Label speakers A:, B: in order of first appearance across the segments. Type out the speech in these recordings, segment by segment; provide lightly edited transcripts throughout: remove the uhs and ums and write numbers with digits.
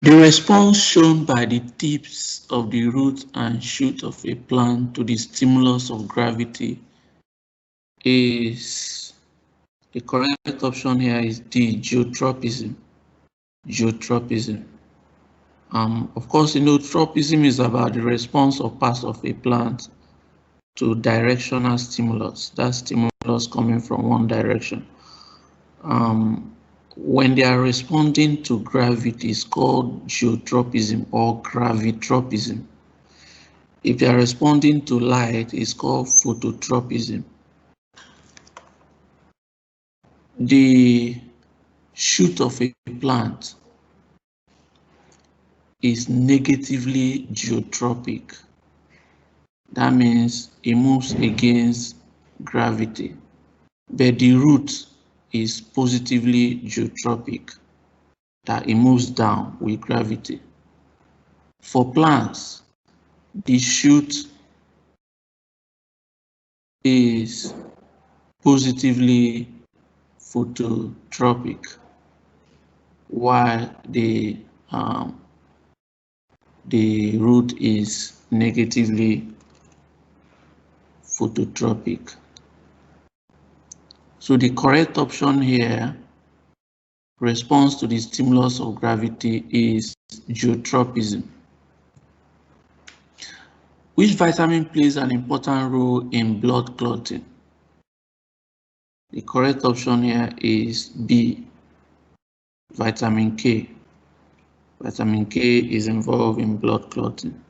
A: The response shown by the tips of the root and shoot of a plant to the stimulus of gravity is, the correct option here is D, geotropism. Geotropism. Of course, tropism is about the response of parts of a plant to directional stimulus. That stimulus coming from one direction. When they are responding to gravity, it's called geotropism or gravitropism. If they are responding to light, it's called phototropism. The shoot of a plant is negatively geotropic. That means it moves against gravity, but the root is positively geotropic, that it moves down with gravity. For plants, the shoot is positively phototropic, while the root is negatively phototropic. So the correct option here, response to the stimulus of gravity, is geotropism. Which vitamin plays an important role in blood clotting? The correct option here is B, vitamin K. Vitamin K is involved in blood clotting.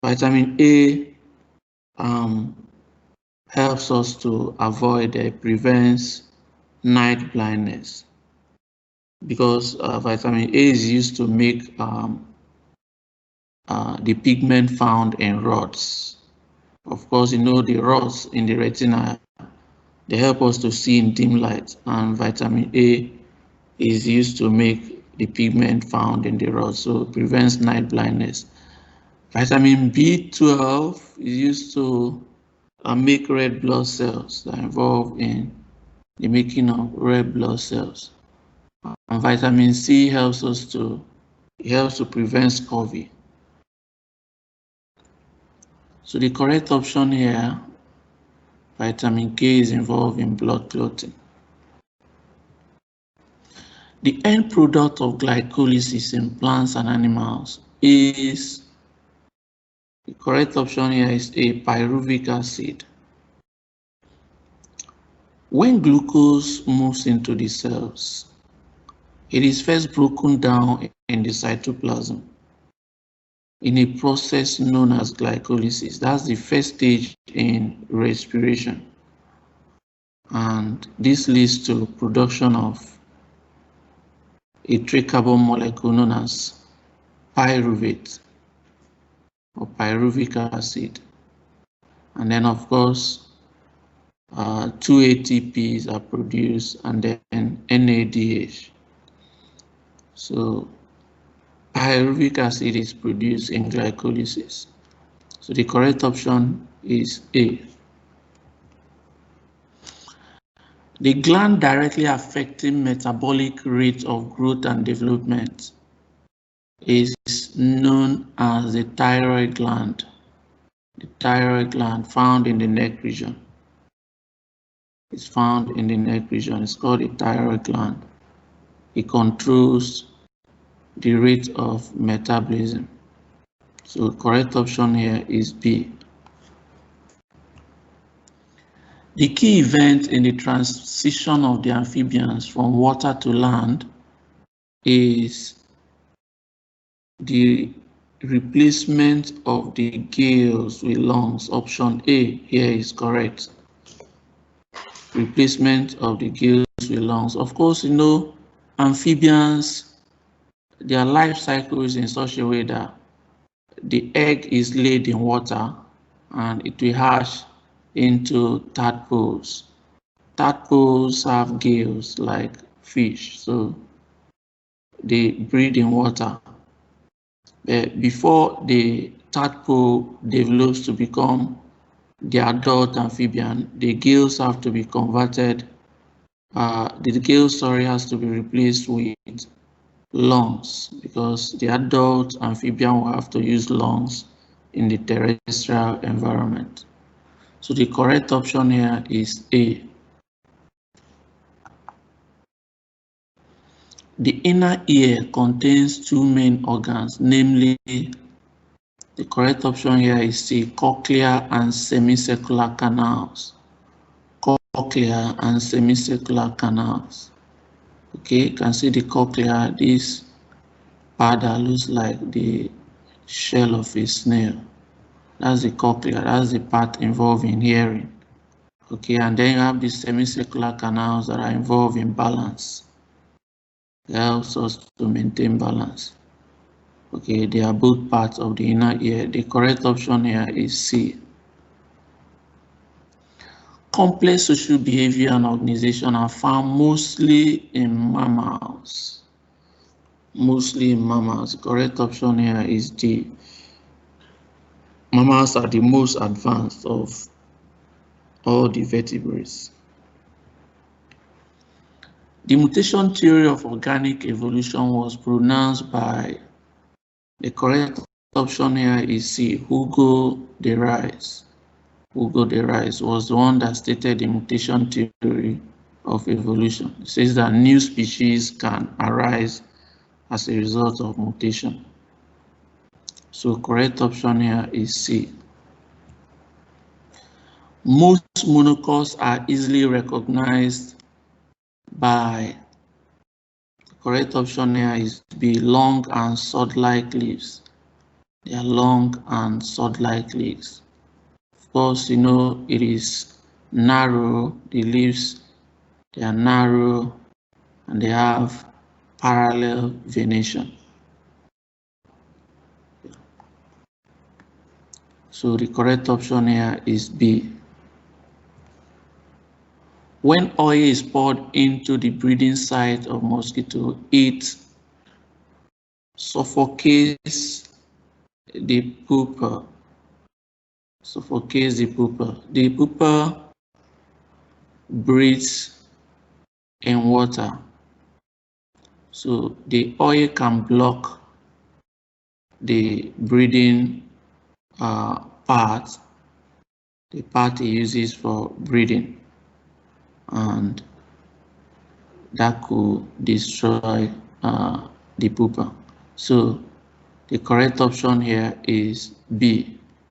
A: Vitamin A helps us to avoid, prevents night blindness, because vitamin A is used to make the pigment found in rods. Of course, the rods in the retina, they help us to see in dim light, and vitamin A is used to make the pigment found in the rods, so it prevents night blindness. Vitamin B12 is used to make red blood cells, that are involved in the making of red blood cells. And vitamin C helps to prevent scurvy. So the correct option here, vitamin K, is involved in blood clotting. The end product of glycolysis in plants and animals is, the correct option here is A, pyruvic acid. When glucose moves into the cells, it is first broken down in the cytoplasm in a process known as glycolysis. That's the first stage in respiration. And this leads to production of a tricarbon molecule known as pyruvate or pyruvic acid. And then, of course, 2 ATPs are produced, and then NADH. So pyruvic acid is produced in glycolysis. So the correct option is A. The gland directly affecting metabolic rate of growth and development is known as the thyroid gland. The thyroid gland, found in the neck region. It's found in the neck region. It's called the thyroid gland. It controls the rate of metabolism. So the correct option here is B. The key event in the transition of the amphibians from water to land is the replacement of the gills with lungs. Option A here is correct. Replacement of the gills with lungs. Of course, amphibians, their life cycle is in such a way that the egg is laid in water and it will hatch into tadpoles. Tadpoles have gills like fish, so they breathe in water. But before the tadpole develops to become the adult amphibian, the gills have to be converted. The gill, has to be replaced with lungs, because the adult amphibian will have to use lungs in the terrestrial environment. So the correct option here is A. The inner ear contains two main organs, namely, the correct option here is C, cochlear and semicircular canals. Cochlear and semicircular canals. Okay, you can see the cochlea, this part that looks like the shell of a snail. That's the cochlea, that's the part involved in hearing. Okay, and then you have the semicircular canals that are involved in balance. It helps us to maintain balance. Okay, they are both parts of the inner ear. The correct option here is C. Complex social behavior and organization are found mostly in mammals. Mostly in mammals. The correct option here is D. Mammals are the most advanced of all the vertebrates. The mutation theory of organic evolution was pronounced by, the correct option here is C, Hugo de Rais. Hugo de Rais was the one that stated the mutation theory of evolution. It says that new species can arise as a result of mutation. So correct option here is C. Most monocots are easily recognized by, the correct option here is B, long and sword-like leaves. They are long and sword-like leaves. Of course, you know, it is narrow, the leaves, they are narrow and they have parallel venation. So the correct option here is B. When oil is poured into the breeding site of mosquito, it suffocates the pupa. Suffocates the pupa. The pupa breathes in water. So the oil can block the breeding part, the part it uses for breeding, and that could destroy the pupa. So the correct option here is B.